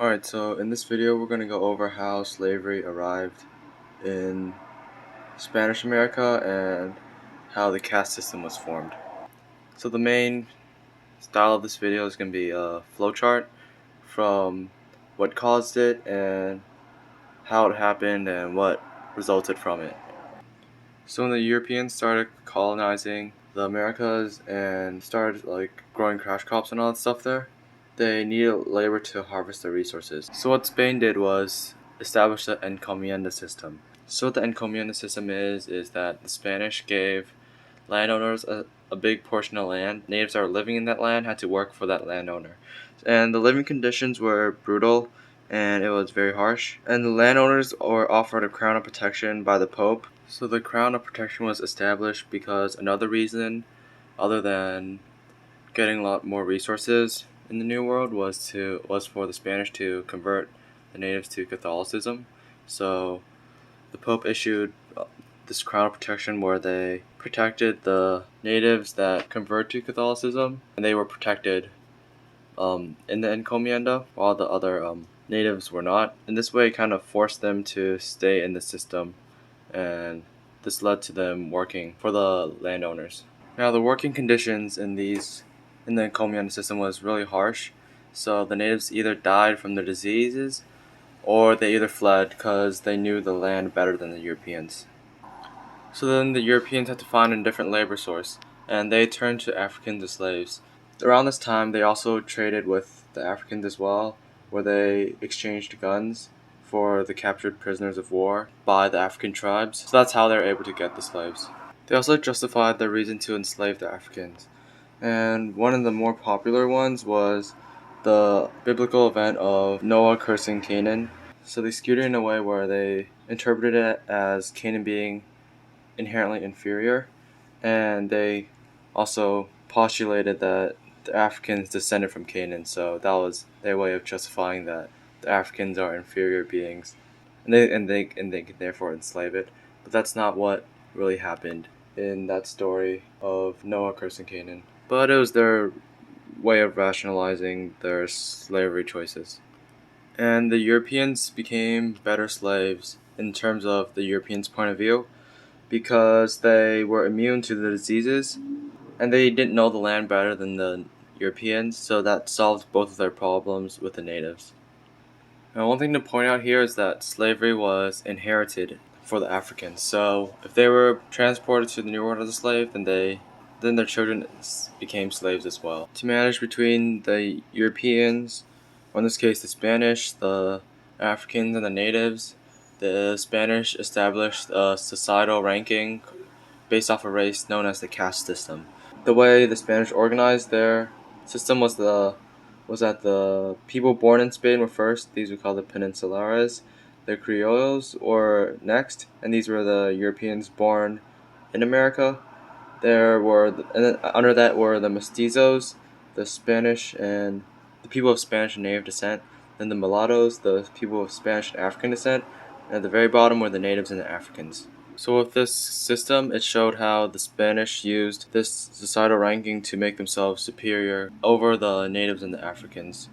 Alright, so in this video we're going to go over how slavery arrived in Spanish America and how the caste system was formed. So the main style of this video is going to be a flowchart from what caused it and how it happened and what resulted from it. So when the Europeans started colonizing the Americas and started growing cash crops and all that stuff there, they needed labor to harvest the resources. So what Spain did was establish the Encomienda System. So what the Encomienda System is that the Spanish gave landowners a big portion of land. Natives that were living in that land had to work for that landowner. And the living conditions were brutal and it was very harsh. And the landowners were offered a crown of protection by the Pope. So the crown of protection was established because another reason, other than getting a lot more resources in the New World, was for the Spanish to convert the natives to Catholicism. So the Pope issued this crown of protection where they protected the natives that convert to Catholicism, and they were protected in the encomienda while the other natives were not. In this way, it kind of forced them to stay in the system, and this led to them working for the landowners. Now, the working conditions in the encomienda system was really harsh, so the natives either died from their diseases or they either fled because they knew the land better than the Europeans. So then the Europeans had to find a different labor source, and they turned to Africans as slaves. Around this time, they also traded with the Africans as well, where they exchanged guns for the captured prisoners of war by the African tribes. So that's how they were able to get the slaves. They also justified their reason to enslave the Africans. And one of the more popular ones was the biblical event of Noah cursing Canaan. So they skewed it in a way where they interpreted it as Canaan being inherently inferior, and they also postulated that the Africans descended from Canaan, so that was their way of justifying that the Africans are inferior beings, and they can therefore enslave it. But that's not what really happened in that story of Noah cursing Canaan. But it was their way of rationalizing their slavery choices. And the Europeans became better slaves in terms of the Europeans' point of view because they were immune to the diseases and they didn't know the land better than the Europeans, so that solved both of their problems with the natives. Now, one thing to point out here is that slavery was inherited for the Africans. So if they were transported to the New World as a slave, then their children became slaves as well. To manage between the Europeans, or in this case the Spanish, the Africans, and the natives, the Spanish established a societal ranking based off of race known as the caste system. The way the Spanish organized their system was that the people born in Spain were first. These we call the Peninsulares. The Criollos were next, and these were the Europeans born in America. And then under that were the Mestizos, the Spanish and the people of Spanish and native descent. Then the Mulattoes, the people of Spanish and African descent. And at the very bottom were the natives and the Africans. So with this system, it showed how the Spanish used this societal ranking to make themselves superior over the natives and the Africans.